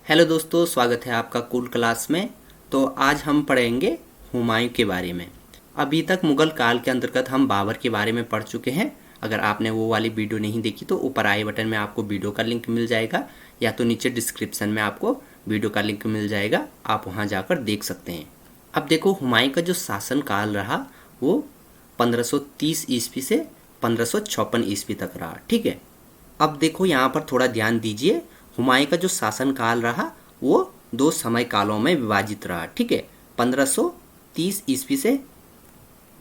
Hello दोस्तों, स्वागत है आपका कूल क्लास में। तो आज हम पढ़ेंगे हुमायूं के बारे में। अभी तक मुग़ल काल के अंतर्गत हम बाबर के बारे में पढ़ चुके हैं। अगर आपने वो वाली वीडियो नहीं देखी तो ऊपर आई बटन में आपको वीडियो का लिंक मिल जाएगा, या तो नीचे डिस्क्रिप्शन में आपको वीडियो का लिंक मिल जाएगा, आप वहाँ जाकर देख सकते हैं। अब देखो, हुमायूं का जो शासन काल रहा वो 1530 ईस्वी से 1556 ईस्वी तक रहा। ठीक है, अब देखो यहाँ पर थोड़ा ध्यान दीजिए। हुमायूं का जो शासन काल रहा वो दो समय कालों में विभाजित रहा। ठीक है, 1530 ईस्वी से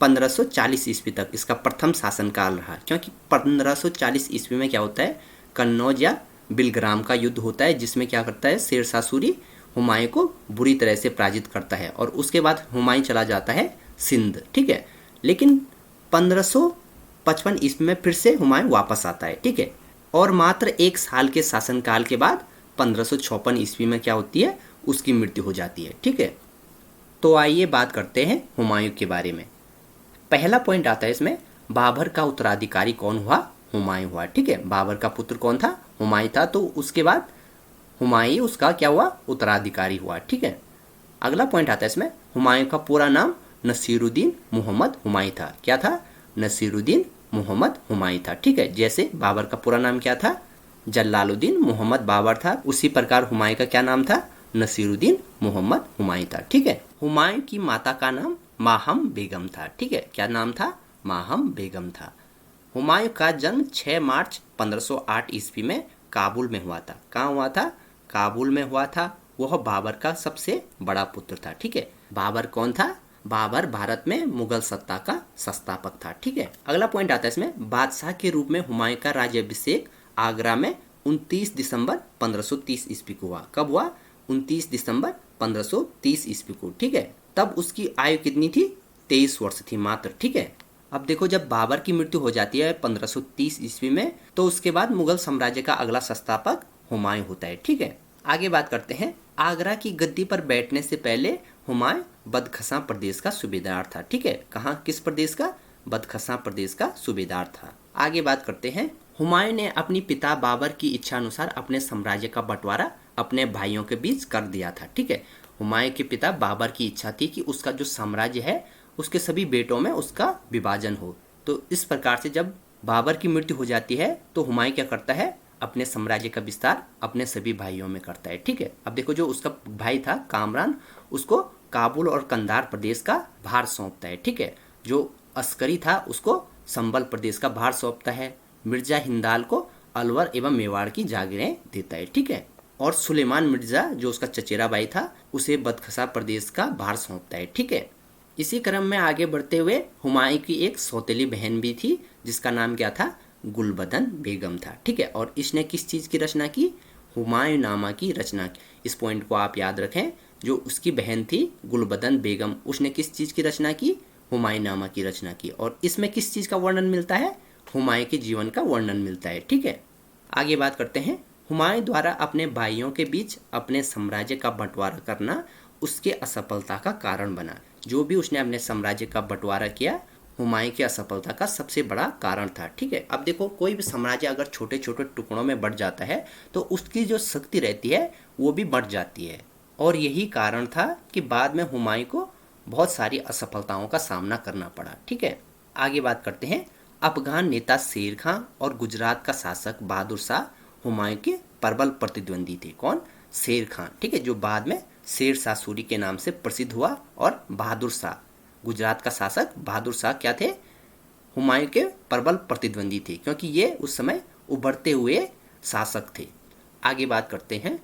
1540 ईस्वी तक इसका प्रथम शासन काल रहा, क्योंकि 1540 ईस्वी में क्या होता है, कन्नौज या बिलग्राम का युद्ध होता है, जिसमें क्या करता है, शेरशाह सूरी हुमायूं को बुरी तरह से पराजित करता है और उसके बाद हुमायूं चला जाता है सिंध। ठीक है, लेकिन 1555 ईस्वी में फिर से हुमायूं वापस आता है। ठीक है, और मात्र एक साल के शासनकाल के बाद 1556 ईस्वी में क्या होती है, उसकी मृत्यु हो जाती है। ठीक है, तो आइए बात करते हैं हुमायूं के बारे में। पहला पॉइंट आता है इसमें, बाबर का उत्तराधिकारी कौन हुआ, हुमायूं हुआ। ठीक है, बाबर का पुत्र कौन था, हुमायूं था, तो उसके बाद हुमायूं उसका क्या हुआ, उत्तराधिकारी हुआ। ठीक है, अगला पॉइंट आता है इसमें, हुमायूं का पूरा नाम नसीरुद्दीन मोहम्मद हुमायूं था। क्या था, नसीरुद्दीन मोहम्मद हुमायूं था। ठीक है, जैसे बाबर का पूरा नाम क्या था, जलालुद्दीन मोहम्मद बाबर था, उसी प्रकार हुमायूं का क्या नाम था, नसीरुद्दीन मोहम्मद हुमायूं था। ठीक है, हुमायूं की माता का नाम माहम बेगम था। ठीक है, क्या नाम था, माहम बेगम था। हुमायूं का जन्म 6 मार्च 1508 ईस्वी में काबुल में हुआ था। कहाँ हुआ था, काबुल में हुआ था। वह बाबर का सबसे बड़ा पुत्र था। ठीक है, बाबर कौन था, बाबर भारत में मुगल सत्ता का संस्थापक था। ठीक है, अगला पॉइंट आता है इसमें, बादशाह के रूप में हुमायूं का राज्याभिषेक आगरा में 29 दिसंबर 1530 ईस्वी को हुआ। कब हुआ, 29 दिसंबर 1530 ईस्वी को। ठीक है, तब उसकी आयु कितनी थी, 23 वर्ष थी मात्र। ठीक है, अब देखो, जब बाबर की मृत्यु हो जाती है 1530 ईस्वी में, तो उसके बाद मुगल साम्राज्य का अगला संस्थापक हुमायूं होता है। ठीक है, आगे बात करते हैं। आगरा की गद्दी पर बैठने से पहले हुमायूं बदखशां प्रदेश का सूबेदार था। ठीक है, कहाँ, किस प्रदेश का, बदखशां प्रदेश का सूबेदार था। आगे बात करते हैं, हुमायूं ने अपनी पिता बाबर की इच्छा अनुसार अपने साम्राज्य का बंटवारा अपने भाइयों के बीच कर दिया था। ठीक है, हुमायूं के पिता बाबर की इच्छा थी कि उसका जो साम्राज्य है उसके सभी बेटों में उसका विभाजन हो। तो इस प्रकार से जब बाबर की मृत्यु हो जाती है तो हुमायूं क्या करता है, अपने साम्राज्य का विस्तार अपने सभी भाइयों में करता है। ठीक है, अब देखो, जो उसका भाई था कामरान, उसको काबुल और कंधार प्रदेश का भार सौंपता है। ठीक है, जो अस्करी था उसको संबल प्रदेश का भार सौंपता है। मिर्जा हिंदाल को अलवर एवं मेवाड़ की जागीरें देता है। ठीक है, और सुलेमान मिर्जा जो उसका चचेरा भाई था उसे बदखशा प्रदेश का भार सौंपता है। ठीक है, इसी क्रम में आगे बढ़ते हुए हुमायूं की एक सौतेली बहन भी थी जिसका नाम क्या था, गुलबदन बेगम था। ठीक है, और इसने किस चीज़ की रचना की, हुमायूंनामा की रचना की। इस पॉइंट को आप याद रखें, जो उसकी बहन थी गुलबदन बेगम, उसने किस चीज़ की रचना की, हुमायूंनामा की रचना की। और इसमें किस चीज़ का वर्णन मिलता है, हुमायूं के जीवन का वर्णन मिलता है। ठीक है, आगे बात करते हैं। हुमायूं द्वारा अपने भाइयों के बीच अपने साम्राज्य का बंटवारा करना उसके असफलता का कारण बना। जो भी उसने अपने साम्राज्य का बंटवारा किया, हुमायूं की असफलता का सबसे बड़ा कारण था। ठीक है, अब देखो, कोई भी साम्राज्य अगर छोटे छोटे टुकड़ों में बढ़ जाता है तो उसकी जो शक्ति रहती है वो भी बढ़ जाती है, और यही कारण था कि बाद में हुमायूं को बहुत सारी असफलताओं का सामना करना पड़ा। ठीक है, आगे बात करते हैं। अफगान नेता शेर खां और गुजरात का शासक बहादुर शाह हुमायूं के प्रबल प्रतिद्वंदी थे। कौन, शेर खां। ठीक है, जो बाद में शेर शाह सूरी के नाम से प्रसिद्ध हुआ, और बहादुर शाह, गुजरात का शासक बहादुर शाह क्या थे, हुमायूं के प्रबल प्रतिद्वंदी थे, क्योंकि ये उस समय उभरते हुए शासक थे। आगे बात करते हैं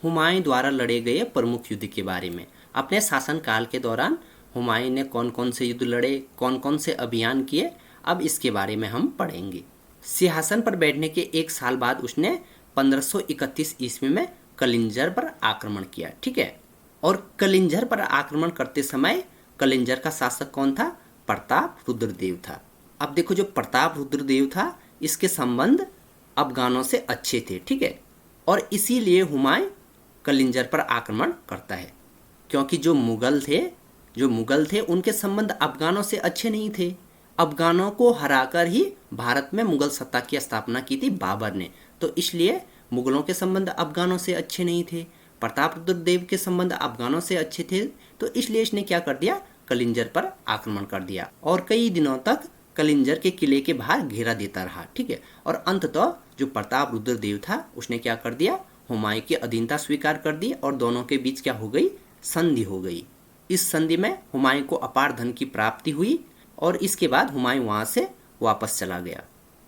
हुमायूं द्वारा लड़े गए प्रमुख युद्ध के बारे में। अपने शासनकाल के दौरान हुमायूं ने कौन कौन से युद्ध लड़े, कौन कौन से अभियान किए, अब इसके बारे में हम पढ़ेंगे। सिंहासन पर बैठने के एक साल बाद उसने 1531 ईस्वी में कलिंजर पर आक्रमण किया। ठीक है, और कलिंजर पर आक्रमण करते समय कलिंजर का शासक कौन था, प्रताप रुद्रदेव था। अब देखो, जो प्रताप रुद्रदेव था इसके संबंध अफगानों से अच्छे थे। ठीक है, और इसीलिए हुमायूं कलिंजर पर आक्रमण करता है, क्योंकि जो मुगल थे उनके संबंध अफगानों से अच्छे नहीं थे। अफगानों को हराकर ही भारत में मुगल सत्ता की स्थापना की थी बाबर ने, तो इसलिए मुगलों के संबंध अफगानों से अच्छे नहीं थे। प्रतापरुद्र देव के संबंध अफगानों से अच्छे थे, तो इसलिए इसने क्या कर दिया, कलिंजर पर आक्रमण कर दिया और कई दिनों तक कलिंजर के किले के बाहर घेरा देता रहा। ठीक है, और अंततः जो प्रतापरुद्र देव था उसने क्या कर दिया, हुमायूं की अधीनता स्वीकार कर दी और दोनों के बीच क्या हो गई, संधि हो गई। इस संधि में हुमायूं को अपार धन की प्राप्ति हुई और इसके बाद हुमायूं वहां से वापस चला गया।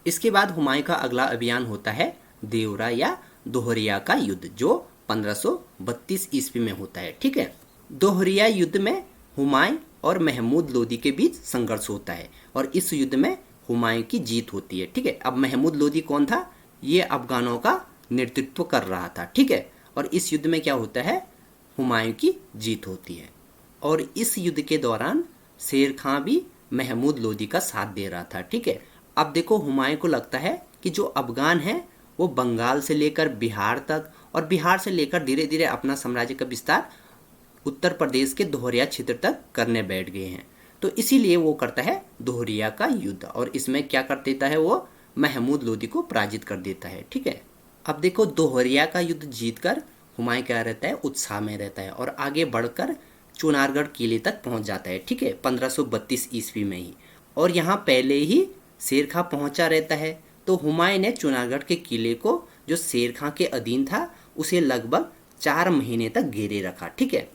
इसके बाद हुमायूं का अगला अभियान होता है देवरा या दोहरिया का युद्ध, जो 1532 ईस्वी में होता है। ठीक है, दोहरिया युद्ध में हुमायूं और महमूद लोदी के बीच संघर्ष होता है और इस युद्ध में हुमायूं की जीत होती है। ठीक है, अब महमूद लोदी कौन था, ये अफगानों का नेतृत्व कर रहा था। ठीक है, और इस युद्ध में क्या होता है, हुमायूं की जीत होती है और इस युद्ध के दौरान शेर खां भी महमूद लोदी का साथ दे रहा था। ठीक है, अब देखो हुमायूं को लगता है कि जो अफगान है वो बंगाल से लेकर बिहार तक और बिहार से लेकर धीरे धीरे अपना साम्राज्य का विस्तार उत्तर प्रदेश के दोहरिया क्षेत्र तक करने बैठ गए हैं, तो इसीलिए वो करता है दोहरिया का युद्ध और इसमें क्या कर देता है, वो महमूद लोदी को पराजित कर देता है। ठीक है, अब देखो दोहरिया का युद्ध जीतकर हुमायूं क्या रहता है, उत्साह में रहता है और आगे बढ़कर चुनारगढ़ किले तक पहुंच जाता है। ठीक है, 1532 ईस्वी में ही, और यहाँ पहले ही शेर खां पहुंचा रहता है, तो हुमायूं ने चुनारगढ़ के किले को जो शेर खां के अधीन था उसे लगभग 4 महीने तक घेरे रखा। ठीक है,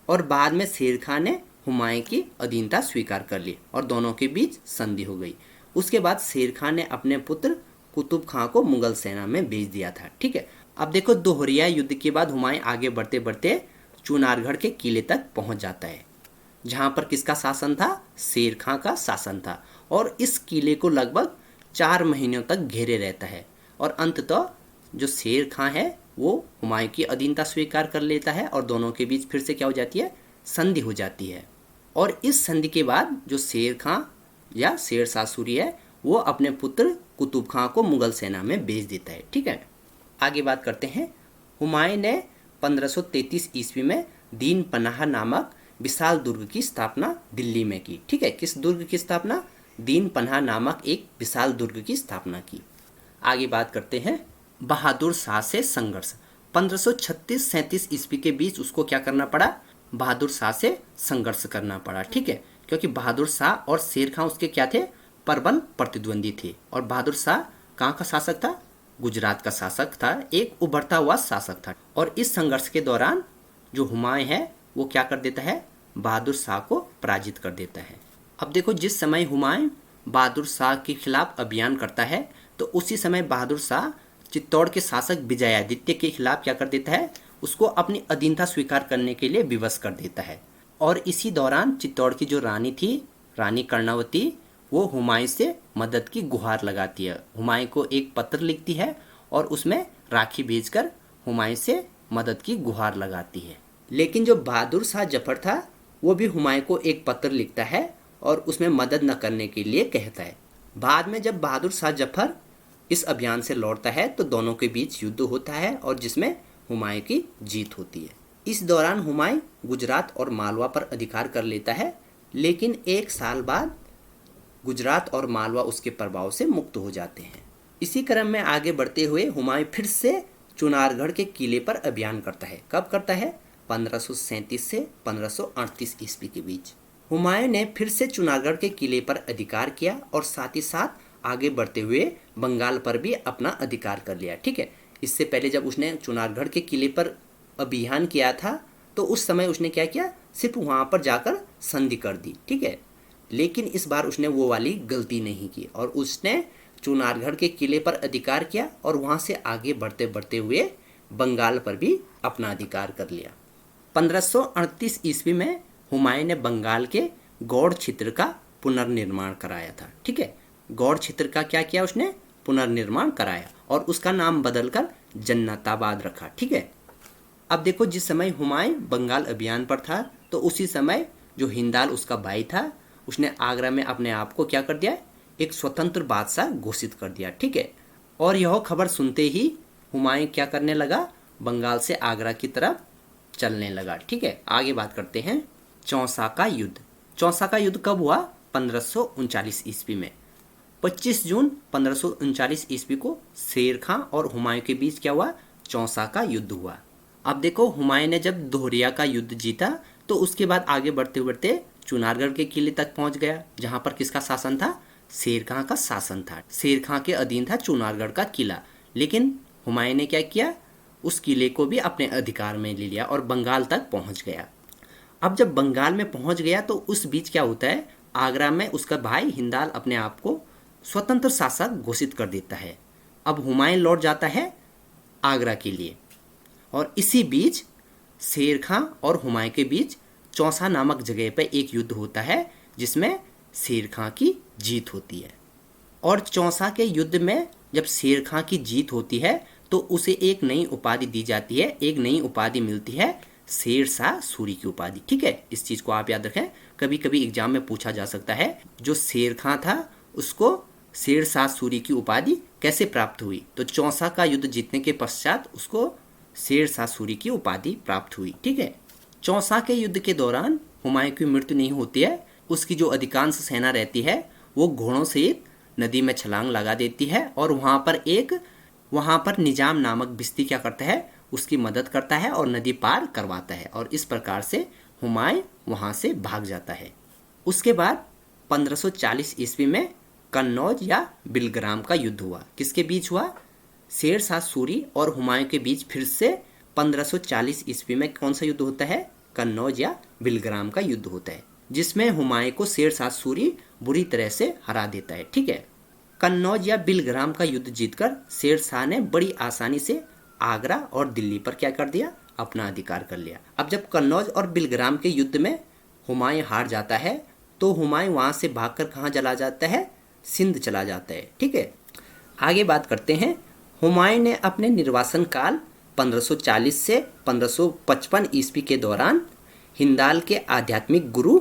और बाद में शेर खां ने हुमायूं की अधीनता स्वीकार कर ली और दोनों के बीच संधि हो गई। उसके बाद शेर खां ने अपने पुत्र कुतुब खां को मुगल सेना में भेज दिया था। ठीक है, अब देखो दोहरिया युद्ध के बाद हुमायूं आगे बढ़ते बढ़ते चुनारगढ़ के किले तक पहुंच जाता है, जहां पर किसका शासन था, शेर खां का शासन था और इस किले को लगभग 4 महीनों तक घेरे रहता है और अंततः जो शेर खां है वो हुमायूं की अधीनता स्वीकार कर लेता है और दोनों के बीच फिर से क्या हो जाती है, संधि हो जाती है। और इस संधि के बाद जो शेर खां या शेर शाह सूरी है वो अपने पुत्र कुतुब खां को मुगल सेना में भेज देता है। ठीक है, आगे बात करते हैं। हुमायूं ने 1533 ईस्वी में दीन पनाह नामक विशाल दुर्ग की स्थापना दिल्ली में की। ठीक है, किस दुर्ग की स्थापना, दीन पनाह नामक एक विशाल दुर्ग की स्थापना की। आगे बात करते हैं बहादुर शाह से संघर्ष। 1536-37 ईस्वी के बीच उसको क्या करना पड़ा, बहादुर शाह से संघर्ष करना पड़ा। ठीक है, क्योंकि बहादुर शाह और शेर खां उसके क्या थे, प्रबल प्रतिद्वंदी थे और बहादुर शाह कहाँ का शासक था, गुजरात का शासक था, एक उभरता हुआ शासक था। और इस संघर्ष के दौरान जो हुमायूं है वो क्या कर देता है, बहादुर शाह को पराजित कर देता है। अब देखो जिस समय हुमायूं बहादुर शाह के खिलाफ अभियान करता है तो उसी समय बहादुर शाह चित्तौड़ के शासक विजयादित्य के खिलाफ क्या कर देता है, उसको अपनी अधीनता स्वीकार करने के लिए विवश कर देता है। और इसी दौरान चित्तौड़ की जो रानी थी, रानी कर्णावती, वो हुमायूं से मदद की गुहार लगाती है, हुमायूं को एक पत्र लिखती है और उसमें राखी भेजकर हुमायूं से मदद की गुहार लगाती है। लेकिन जो बहादुर शाह जफर था वो भी हुमायूं को एक पत्र लिखता है और उसमें मदद न करने के लिए कहता है। बाद में जब बहादुर शाह जफर इस अभियान से लौटता है तो दोनों के बीच युद्ध होता है और जिसमें हुमायूं की जीत होती है। इस दौरान हुमायूं गुजरात और मालवा पर अधिकार कर लेता है, लेकिन 1 साल बाद गुजरात और मालवा उसके प्रभाव से मुक्त हो जाते हैं। इसी क्रम में आगे बढ़ते हुए हुमायूं फिर से चुनारगढ़ के किले पर अभियान करता है। कब करता है, 1537 से 1538 ईस्वी के बीच। हुमायूं ने फिर से चुनारगढ़ के किले पर अधिकार किया और साथ ही साथ आगे बढ़ते हुए बंगाल पर भी अपना अधिकार कर लिया। ठीक है, इससे पहले जब उसने चुनारगढ़ के किले पर अभियान किया था तो उस समय उसने क्या किया, सिर्फ वहां पर जाकर संधि कर दी। ठीक है, लेकिन इस बार उसने वो वाली गलती नहीं की और उसने चुनारगढ़ के किले पर अधिकार किया और वहां से आगे बढ़ते बढ़ते हुए बंगाल पर भी अपना अधिकार कर लिया। 1538 ईस्वी में हुमायूं ने बंगाल के गौड़ क्षेत्र का पुनर्निर्माण कराया था। ठीक है, गौड़ क्षेत्र का क्या किया, उसने पुनर्निर्माण कराया और उसका नाम बदलकर जन्नताबाद रखा। ठीक है, अब देखो जिस समय हुमायूं बंगाल अभियान पर था तो उसी समय जो हिंदाल उसका भाई था उसने आगरा में अपने आप को क्या कर दिया, एक स्वतंत्र बादशाह घोषित कर दिया। ठीक है, और यह खबर सुनते ही हुमायूं क्या करने लगा, बंगाल से आगरा की तरफ चलने लगा। ठीक है, आगे बात करते हैं चौसा का युद्ध। चौसा का युद्ध कब हुआ, 1539 ईस्वी में। 25 जून 1539 ईस्वी को शेर खां और हुमायूं के बीच क्या हुआ, चौसा का युद्ध हुआ। अब देखो, हुमायूं ने जब दोहरिया का युद्ध जीता तो उसके बाद आगे बढ़ते बढ़ते चुनारगढ़ के किले तक पहुंच गया, जहां पर किसका शासन था? शेर खां का शासन था। शेर खां के अधीन था चुनारगढ़ का किला। लेकिन हुमायूं ने क्या किया? उस किले को भी अपने अधिकार में ले लिया और बंगाल तक पहुंच गया। अब जब बंगाल में पहुंच गया तो उस बीच क्या होता है, आगरा में उसका भाई हिंदाल अपने आप को स्वतंत्र शासक घोषित कर देता है। अब हुमायूं लौट जाता है आगरा के लिए, और इसी बीच शेर खां और हुमायूं के बीच चौसा नामक जगह पर एक युद्ध होता है, जिसमें शेर खां की जीत होती है। और चौसा के युद्ध में जब शेर खां की जीत होती है तो उसे एक नई उपाधि दी जाती है, एक नई उपाधि मिलती है, शेरशाह सूरी की उपाधि। ठीक है, इस चीज को आप याद रखें, कभी कभी एग्जाम में पूछा जा सकता है। जो शेर खां था उसको शेरशाह सूरी की उपाधि कैसे प्राप्त हुई? तो चौसा का युद्ध जीतने के पश्चात उसको शेरशाह सूरी की उपाधि प्राप्त हुई। ठीक है, चौसा के युद्ध के दौरान हुमायूं की मृत्यु नहीं होती है। उसकी जो अधिकांश सेना रहती है वो घोड़ों सहित नदी में छलांग लगा देती है, और वहां पर निजाम नामक बिस्ती क्या करता है? उसकी मदद करता है और नदी पार करवाता है, और इस प्रकार से हुमायूं वहां से भाग जाता है। उसके बाद 1540 ईस्वी में कन्नौज या बिलग्राम का युद्ध हुआ। किसके बीच हुआ? शेरशाह सूरी और हुमायूं के बीच फिर से 1540 ईस्वी में कौन सा युद्ध होता है? कन्नौज या बिलग्राम का युद्ध होता है, जिसमें हुमायूं को शेरशाह सूरी बुरी तरह से हरा देता है। ठीक है, कन्नौज या बिलग्राम का युद्ध जीतकर शेरशाह ने बड़ी आसानी से आगरा और दिल्ली पर क्या कर दिया? अपना अधिकार कर लिया। अब जब कन्नौज और बिलग्राम के युद्ध में हुमायूं हार जाता है तो हुमायूं वहां से भागकर कहाँ चला जाता है? सिंध चला जाता है। ठीक है, आगे बात करते हैं। हुमायूं ने अपने निर्वासन काल 1540 से 1555 ईस्वी के दौरान हिंदाल के आध्यात्मिक गुरु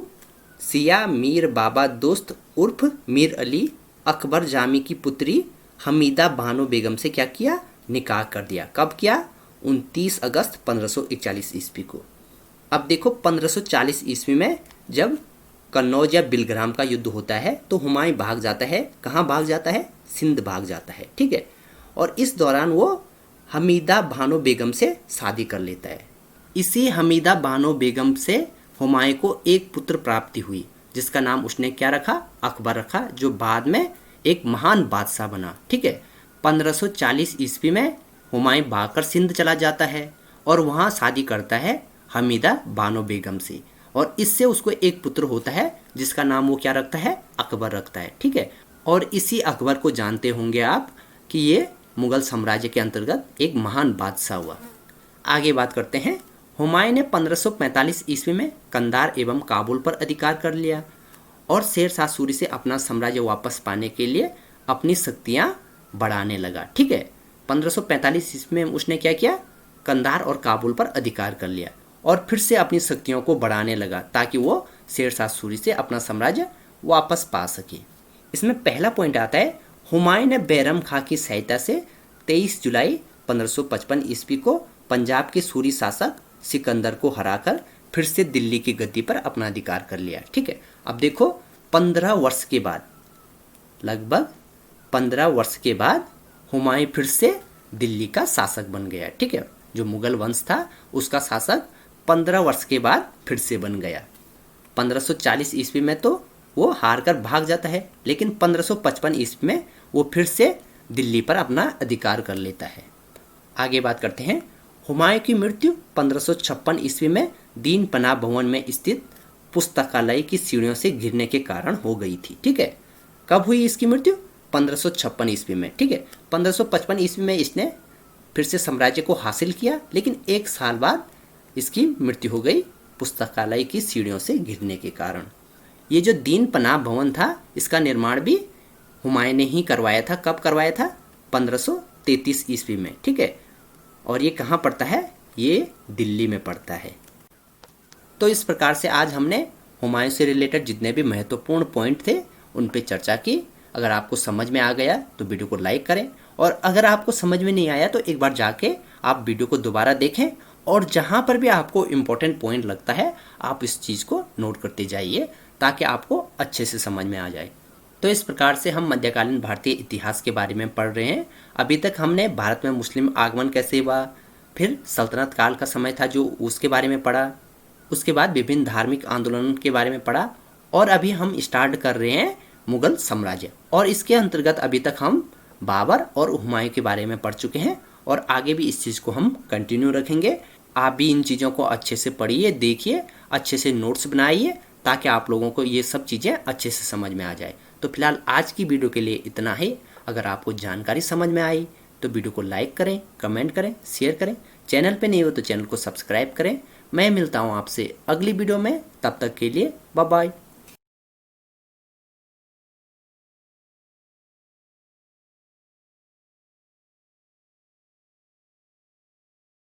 सिया मीर बाबा दोस्त उर्फ मीर अली अकबर जामी की पुत्री हमीदा बानो बेगम से क्या किया? निकाह कर दिया। कब किया? 29 अगस्त 1541 ईस्वी को। अब देखो, 1540 ईस्वी में जब कन्नौज या बिलग्राम का युद्ध होता है तो हुमायूं भाग जाता है। कहाँ भाग जाता है? सिंध भाग जाता है। ठीक है, और इस दौरान वो हमीदा बानो बेगम से शादी कर लेता है। इसी हमीदा बानो बेगम से हुमायूं को एक पुत्र प्राप्ति हुई, जिसका नाम उसने क्या रखा? अकबर रखा, जो बाद में एक महान बादशाह बना। ठीक है, 1540 ईस्वी में हुमायूं भागकर सिंध चला जाता है और वहाँ शादी करता है हमीदा बानो बेगम से, और इससे उसको एक पुत्र होता है जिसका नाम वो क्या रखता है? अकबर रखता है। ठीक है, और इसी अकबर को जानते होंगे आप कि ये मुगल साम्राज्य के अंतर्गत एक महान बादशाह हुआ। आगे बात करते हैं। हुमायूं ने 1545 ईस्वी में कंधार एवं काबुल पर अधिकार कर लिया और शेरशाह सूरी से अपना साम्राज्य वापस पाने के लिए अपनी शक्तियां बढ़ाने लगा। ठीक है, 1545 ईस्वी में उसने क्या किया? कंधार और काबुल पर अधिकार कर लिया और फिर से अपनी शक्तियों को बढ़ाने लगा ताकि वो शेरशाह सूरी से अपना साम्राज्य वापस पा सके। इसमें पहला पॉइंट आता है, हुमायूं ने बैरम खां की सहायता से 23 जुलाई 1555 ईस्वी को पंजाब के सूरी शासक सिकंदर को हराकर फिर से दिल्ली की गद्दी पर अपना अधिकार कर लिया। ठीक है, अब देखो 15 वर्ष के बाद, लगभग 15 वर्ष के बाद हुमायूं फिर से दिल्ली का शासक बन गया। ठीक है, जो मुगल वंश था उसका शासक 15 वर्ष के बाद फिर से बन गया। 1540 ईस्वी में तो वो हार कर भाग जाता है, लेकिन 1555 ईस्वी में वो फिर से दिल्ली पर अपना अधिकार कर लेता है। आगे बात करते हैं। हुमायूं की मृत्यु 1556 ईस्वी में दीन पनाह भवन में स्थित पुस्तकालय की सीढ़ियों से गिरने के कारण हो गई थी। ठीक है, कब हुई इसकी मृत्यु? 1556 ईस्वी में। ठीक है, 1555 ईस्वी में इसने फिर से साम्राज्य को हासिल किया, लेकिन एक साल बाद इसकी मृत्यु हो गई पुस्तकालय की सीढ़ियों से गिरने के कारण। ये जो दीन पनाह भवन था इसका निर्माण भी हुमायूं ने ही करवाया था। कब करवाया था? 1533 ईस्वी में। ठीक है, और ये कहाँ पड़ता है? ये दिल्ली में पड़ता है। तो इस प्रकार से आज हमने हुमायूं से रिलेटेड जितने भी महत्वपूर्ण पॉइंट थे उन पे चर्चा की। अगर आपको समझ में आ गया तो वीडियो को लाइक करें, और अगर आपको समझ में नहीं आया तो एक बार जाके आप वीडियो को दोबारा देखें, और जहाँ पर भी आपको इम्पोर्टेंट पॉइंट लगता है आप इस चीज़ को नोट करते जाइए ताकि आपको अच्छे से समझ में आ जाए। तो इस प्रकार से हम मध्यकालीन भारतीय इतिहास के बारे में पढ़ रहे हैं। अभी तक हमने भारत में मुस्लिम आगमन कैसे हुआ, फिर सल्तनत काल का समय था जो उसके बारे में पढ़ा, उसके बाद विभिन्न धार्मिक आंदोलनों के बारे में पढ़ा, और अभी हम स्टार्ट कर रहे हैं मुगल साम्राज्य। और इसके अंतर्गत अभी तक हम बाबर और हुमायूं के बारे में पढ़ चुके हैं और आगे भी इस चीज़ को हम कंटिन्यू रखेंगे। आप भी इन चीज़ों को अच्छे से पढ़िए, देखिए, अच्छे से नोट्स बनाइए ताकि आप लोगों को ये सब चीज़ें अच्छे से समझ में आ जाए। तो फिलहाल आज की वीडियो के लिए इतना ही। अगर आपको जानकारी समझ में आई तो वीडियो को लाइक करें, कमेंट करें, शेयर करें। चैनल पे नहीं हो तो चैनल को सब्सक्राइब करें। मैं मिलता हूँ आपसे अगली वीडियो में, तब तक के लिए बाय बाय।